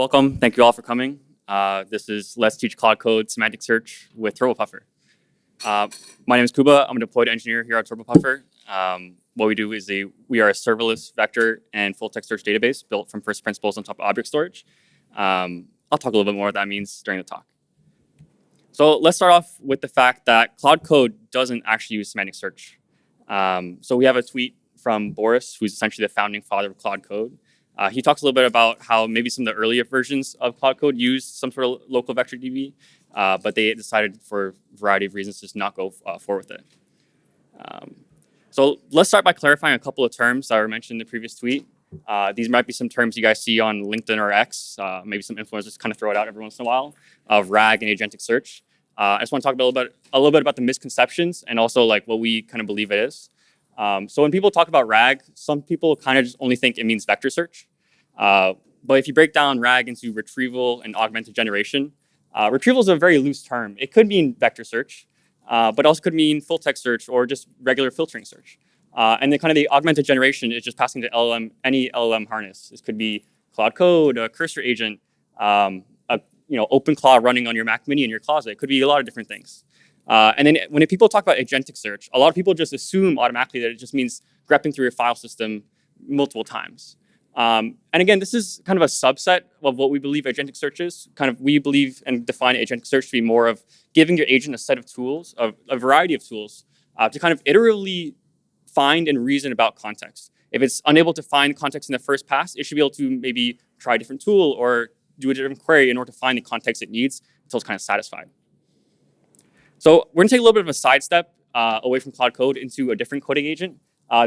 welcome. Thank you all for coming. This is Let's Teach Claude Code Semantic Search with turbopuffer. My name is Kuba. I'm a deployed engineer here at turbopuffer. What we do is we are a serverless vector and full text search database built from first principles on top of object storage. I'll talk a little bit more what that means during the talk. So let's start off with the fact that Claude Code doesn't actually use semantic search. So we have a tweet from Boris, who's essentially the founding father of Claude Code. He talks a little bit about how maybe some of the earlier versions of Claude Code used some sort of local vector DB, but they decided for a variety of reasons to just not go forward with it. So let's start by clarifying a couple of terms that were mentioned in the previous tweet. These might be some terms you guys see on LinkedIn or X. Maybe some influencers kind of throw it out every once in a while, of RAG and agentic search. I just want to talk a little bit about the misconceptions and also like what we kind of believe it is. So when people talk about RAG, some people kind of just only think it means vector search. But if you break down RAG into retrieval and augmented generation, retrieval is a very loose term. It could mean vector search, but also could mean full text search or just regular filtering search. And then kind of the augmented generation is just passing to LLM, any LLM harness. This could be Claude Code, a cursor agent, OpenClaw running on your Mac Mini in your closet. It could be a lot of different things. And then when people talk about agentic search, a lot of people just assume automatically that it just means grepping through your file system multiple times. And again, this is kind of a subset of what we believe agentic search is. We believe and define agentic search to be more of giving your agent a set of tools, a variety of tools, to kind of iteratively find and reason about context. If it's unable to find context in the first pass, it should be able to maybe try a different tool or do a different query in order to find the context it needs until it's kind of satisfied. So we're gonna take a little bit of a sidestep away from Claude Code into a different coding agent.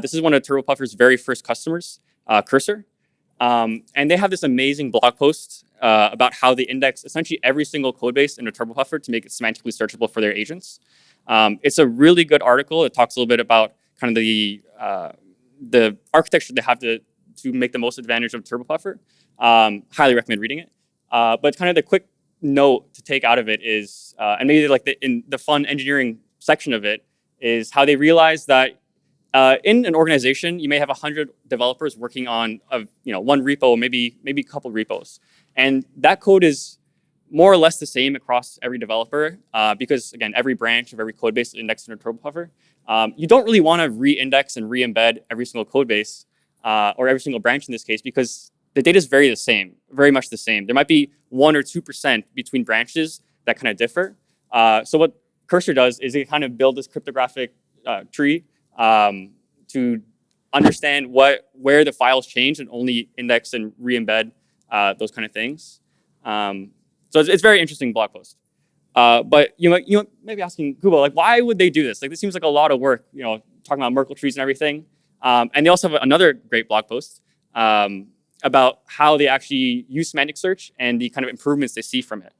This is one of turbopuffer's very first customers, Cursor. And they have this amazing blog post about how they index essentially every single code base in a turbopuffer to make it semantically searchable for their agents. It's a really good article. It talks a little bit about kind of the architecture they have to make the most advantage of turbopuffer. Highly recommend reading it. But kind of the quick note to take out of it is, and maybe like in the fun engineering section of it, is how they realize that in an organization, you may have 100 developers working on one repo, or maybe a couple repos. And that code is more or less the same across every developer because, again, every branch of every code base is indexed in a turbopuffer. You don't really want to re-index and re-embed every single code base or every single branch in this case because the data is very much the same. There might be 1 or 2% between branches that kind of differ. So what Cursor does is it kind of build this cryptographic tree to understand where the files change and only index and re-embed those kind of things. So it's a very interesting blog post. But you may be asking Google, like, why would they do this? Like, this seems like a lot of work, talking about Merkle trees and everything. And they also have another great blog post about how they actually use semantic search and the kind of improvements they see from it.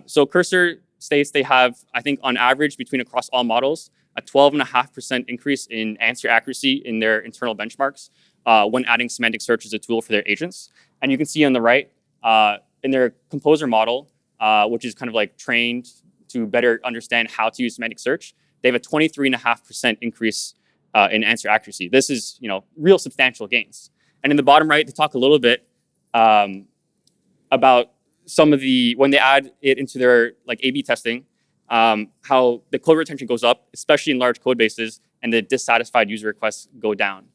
So Cursor states they have, I think, on average, across all models, a 12.5% increase in answer accuracy in their internal benchmarks when adding semantic search as a tool for their agents. And you can see on the right, in their composer model, which is kind of like trained to better understand how to use semantic search, they have a 23.5% increase in answer accuracy. This is, real substantial gains. And in the bottom right, they talk a little bit about some of when they add it into their A/B testing, how the code retention goes up, especially in large code bases, and the dissatisfied user requests go down.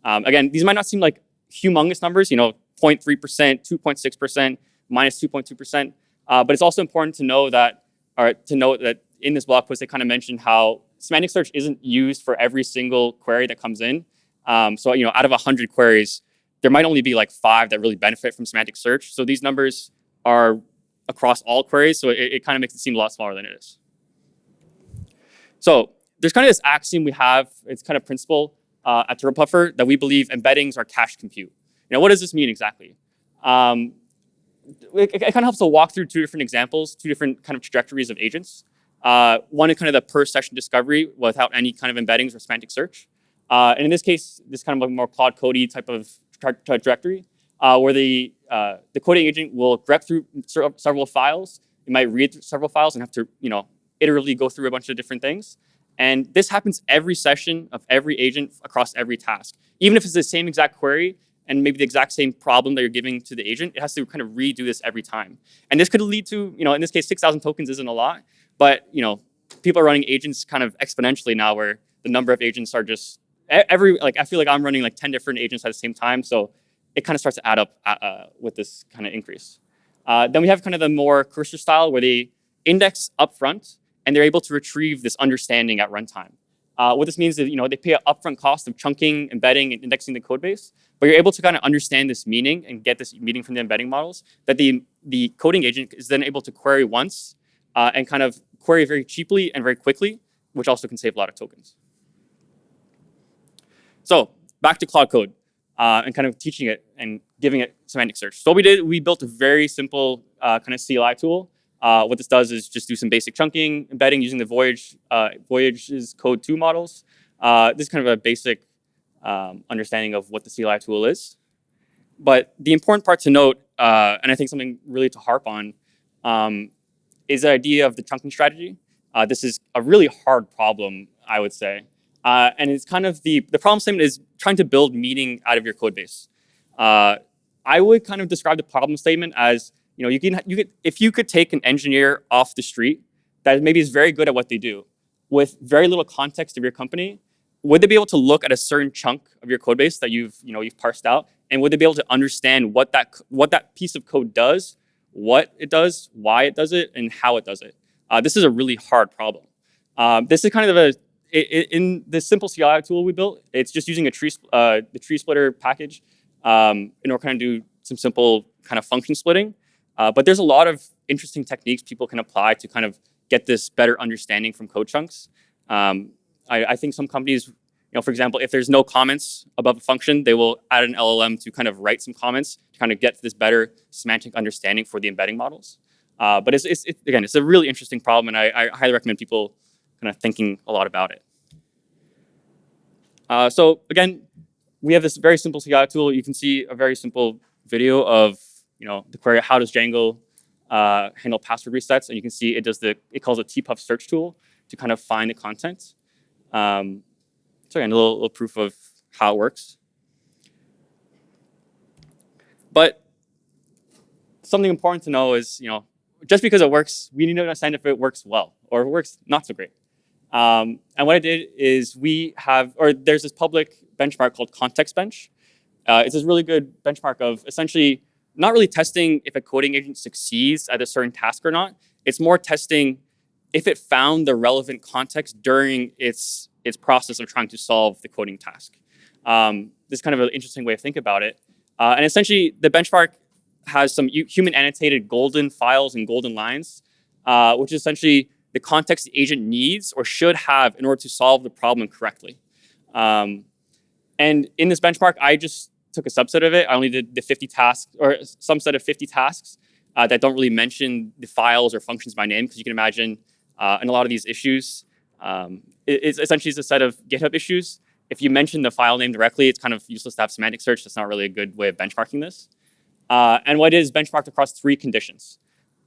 Again, these might not seem like humongous numbers, 0.3%, 2.6%, minus 2.2%, but it's also important to note that in this blog post, they kind of mentioned how semantic search isn't used for every single query that comes in. So out of 100 queries, there might only be like 5 that really benefit from semantic search. So these numbers are across all queries, so it kind of makes it seem a lot smaller than it is. So there's kind of this axiom we have, it's kind of principle at turbopuffer that we believe embeddings are cached compute. What does this mean exactly? It kind of helps to walk through 2 different examples, 2 different kind of trajectories of agents. One is kind of the per session discovery without any kind of embeddings or semantic search. And in this case, this kind of a more Claude Code type of trajectory, where the coding agent will grep through several files. It might read through several files and have to, iteratively go through a bunch of different things. And this happens every session of every agent across every task. Even if it's the same exact query, and maybe the exact same problem that you're giving to the agent, it has to kind of redo this every time. And this could lead to, in this case, 6,000 tokens isn't a lot, but people are running agents kind of exponentially now, where the number of agents are just I feel like I'm running like 10 different agents at the same time, so it kind of starts to add up with this kind of increase. Then we have kind of the more cursor style, where they index upfront and they're able to retrieve this understanding at runtime. What this means is, they pay an upfront cost of chunking, embedding, and indexing the code base, but you're able to kind of understand this meaning and get this meaning from the embedding models that the coding agent is then able to query once and kind of query very cheaply and very quickly, which also can save a lot of tokens. So back to Claude Code and kind of teaching it and giving it semantic search. So what we did, we built a very simple kind of CLI tool. What this does is just do some basic chunking, embedding using the Voyage's Code 2 models. This is kind of a basic understanding of what the CLI tool is. But the important part to note, and I think something really to harp on, is the idea of the chunking strategy. This is a really hard problem, I would say. And it's kind of the problem statement is trying to build meaning out of your code base. I would kind of describe the problem statement as, if you could take an engineer off the street that maybe is very good at what they do, with very little context of your company, would they be able to look at a certain chunk of your code base that you've parsed out, and would they be able to understand what that piece of code does, what it does, why it does it, and how it does it? This is a really hard problem. This is kind of in the simple CLI tool we built, it's just using the tree splitter package in order to kind of do some simple kind of function splitting. But there's a lot of interesting techniques people can apply to kind of get this better understanding from code chunks. I think some companies, for example, if there's no comments above a function, they will add an LLM to kind of write some comments to kind of get this better semantic understanding for the embedding models. But again, it's a really interesting problem, and I highly recommend people kind of thinking a lot about it. So again, we have this very simple CLI tool. You can see a very simple video of the query, how does Django handle password resets? And you can see it calls a tpuff search tool to kind of find the content. So again, a little proof of how it works. But something important to know is, just because it works, we need to understand if it works well or if it works not so great. And what I did is there's this public benchmark called Context Bench. It's this really good benchmark of essentially not really testing if a coding agent succeeds at a certain task or not. It's more testing if it found the relevant context during its process of trying to solve the coding task. This is kind of an interesting way of thinking about it. And essentially, the benchmark has some human annotated golden files and golden lines, which is essentially the context the agent needs or should have in order to solve the problem correctly. And in this benchmark, I just took a subset of it. I only did the 50 tasks, or some set of 50 tasks that don't really mention the files or functions by name, because you can imagine in a lot of these issues, it's essentially a set of GitHub issues. If you mention the file name directly, it's kind of useless to have semantic search. That's not really a good way of benchmarking this. And what it is benchmarked across 3 conditions.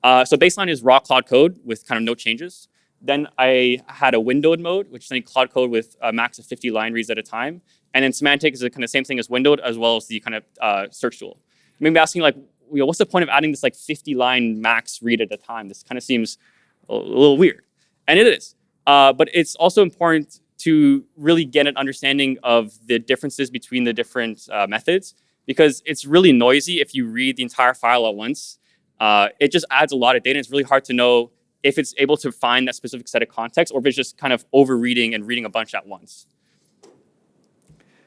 So baseline is raw Claude Code with kind of no changes. Then I had a windowed mode, which is any Claude Code with a max of 50 line reads at a time. And then semantic is the kind of same thing as windowed, as well as the kind of search tool. You may be asking, like, what's the point of adding this like 50 line max read at a time? This kind of seems a little weird. And it is. But it's also important to really get an understanding of the differences between the different methods, because it's really noisy if you read the entire file at once. It just adds a lot of data. It's really hard to know if it's able to find that specific set of context or if it's just kind of over-reading and reading a bunch at once.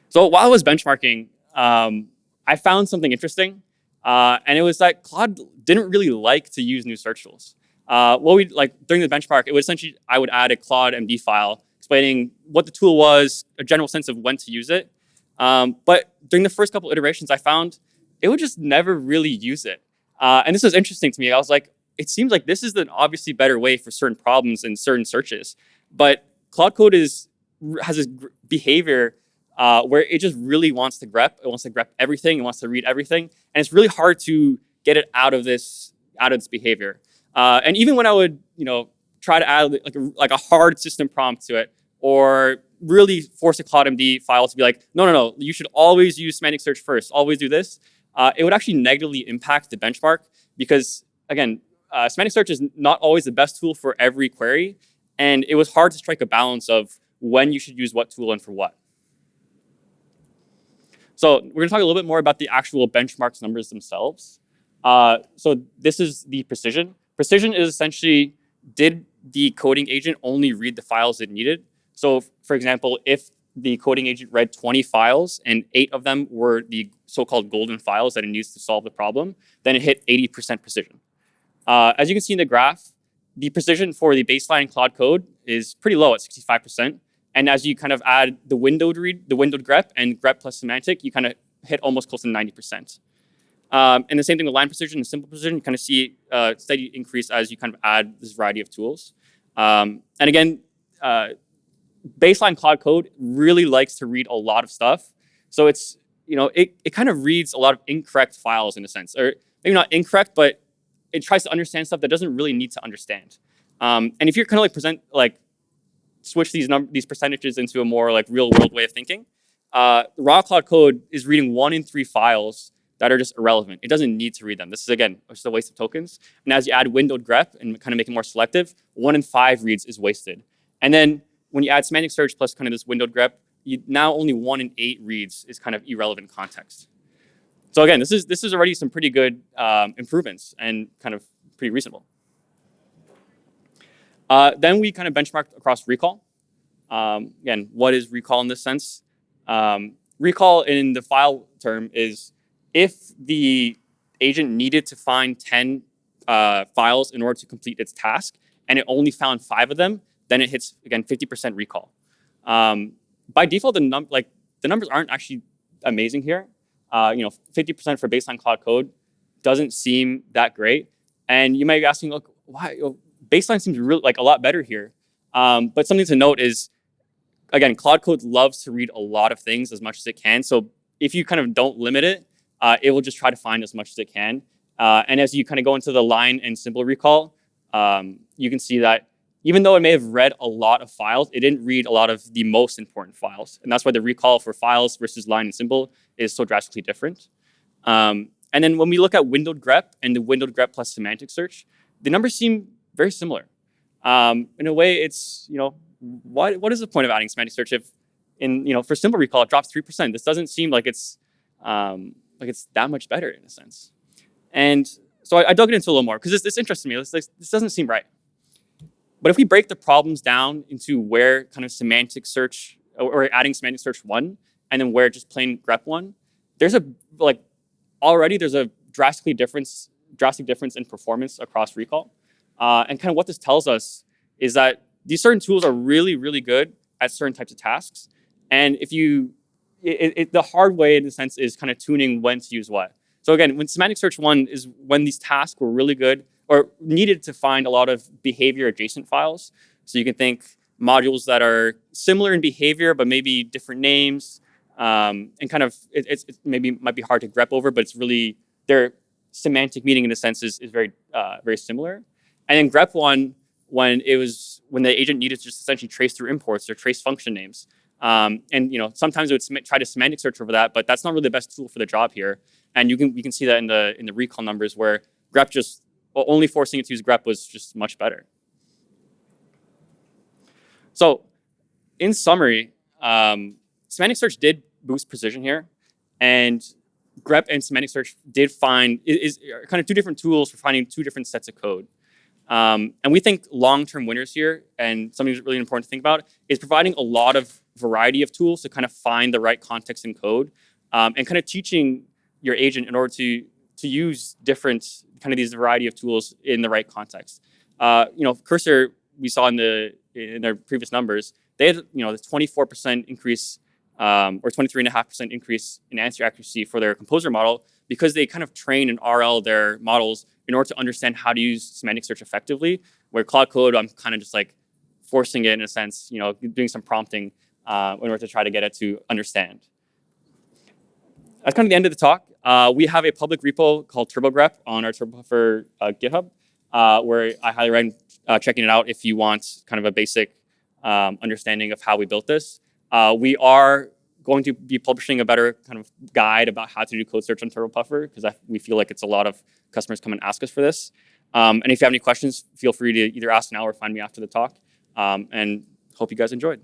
So while I was benchmarking, I found something interesting. And it was that Claude didn't really like to use new search tools. During the benchmark, it was essentially, I would add a Claude MD file explaining what the tool was, a general sense of when to use it. But during the first couple iterations, I found it would just never really use it. And this was interesting to me. I was like, it seems like this is an obviously better way for certain problems and certain searches. But Claude Code has this behavior where it just really wants to grep. It wants to grep everything. It wants to read everything. And it's really hard to get it out of this behavior. And even when I would, try to add like a hard system prompt to it, or really force a Claude MD file to be like, no, you should always use semantic search first, always do this, it would actually negatively impact the benchmark because, again, semantic search is not always the best tool for every query, and it was hard to strike a balance of when you should use what tool and for what. So we're going to talk a little bit more about the actual benchmarks numbers themselves. So this is the precision. Precision is essentially, did the coding agent only read the files it needed? So for example, if the coding agent read 20 files and 8 of them were the so-called golden files that it needs to solve the problem, then it hit 80% precision. As you can see in the graph, the precision for the baseline Claude Code is pretty low at 65%. And as you kind of add the windowed read, the windowed grep, and grep plus semantic, you kind of hit almost close to 90%. And the same thing with line precision and simple precision, you kind of see a steady increase as you kind of add this variety of tools. And again, baseline Claude Code really likes to read a lot of stuff. So it's, it kind of reads a lot of incorrect files in a sense, or maybe not incorrect, but it tries to understand stuff that doesn't really need to understand. And if you're kind of switch these percentages into a more like real world way of thinking, raw Claude Code is reading 1 in 3 files that are just irrelevant. It doesn't need to read them. This is, again, just a waste of tokens. And as you add windowed grep and kind of make it more selective, 1 in 5 reads is wasted. And then when you add semantic search plus kind of this windowed grep, now only 1 in 8 reads is kind of irrelevant context. So again, this is already some pretty good improvements and kind of pretty reasonable. Then we kind of benchmarked across recall. Again, what is recall in this sense? Recall in the file term is if the agent needed to find 10 files in order to complete its task, and it only found 5 of them, then it hits, again, 50% recall. By default, the numbers aren't actually amazing here. 50% for baseline Claude Code doesn't seem that great. And you might be asking, look, why? Baseline seems really like a lot better here. But something to note is, again, Claude Code loves to read a lot of things as much as it can. So if you kind of don't limit it, it will just try to find as much as it can. And as you kind of go into the line and simple recall, you can see that even though it may have read a lot of files, it didn't read a lot of the most important files. And that's why the recall for files versus line and simple is so drastically different. And then when we look at windowed grep and the windowed grep plus semantic search, the numbers seem very similar. In a way, it's, what is the point of adding semantic search if for simple recall, it drops 3%. This doesn't seem like it's that much better in a sense. And so I dug into a little more because this interested me. This doesn't seem right. But if we break the problems down into where kind of semantic search or adding semantic search 1 and then where just plain grep 1, there's already a drastic difference in performance across recall. And kind of what this tells us is that these certain tools are really, really good at certain types of tasks. And if the hard way in a sense is kind of tuning when to use what. So again, when semantic search 1 is when these tasks were really good or needed to find a lot of behavior adjacent files. So you can think modules that are similar in behavior, but maybe different names. And kind of, it maybe might be hard to grep over, but it's really, their semantic meaning in a sense is very, very similar. And then grep 1, when the agent needed to just essentially trace through imports or trace function names. And sometimes it would try to semantic search over that, but that's not really the best tool for the job here. And you can see that in the recall numbers where grep only forcing it to use grep was just much better. So in summary, semantic search did boost precision here, and grep and semantic search did find is kind of 2 different tools for finding 2 different sets of code. And we think long-term winners here, and something that's really important to think about, is providing a lot of variety of tools to kind of find the right context in code, and kind of teaching your agent in order to use different kind of these variety of tools in the right context. Cursor, we saw in their previous numbers, they had the 24% increase or 23.5% increase in answer accuracy for their composer model because they kind of train and RL their models in order to understand how to use semantic search effectively. Where Claude Code, I'm kind of just like forcing it in a sense, doing some prompting in order to try to get it to understand. That's kind of the end of the talk. We have a public repo called turbogrep on our turbopuffer GitHub, where I highly recommend checking it out if you want kind of a basic understanding of how we built this. We are going to be publishing a better kind of guide about how to do code search on turbopuffer, because we feel like it's a lot of customers come and ask us for this. And if you have any questions, feel free to either ask now or find me after the talk. And hope you guys enjoyed.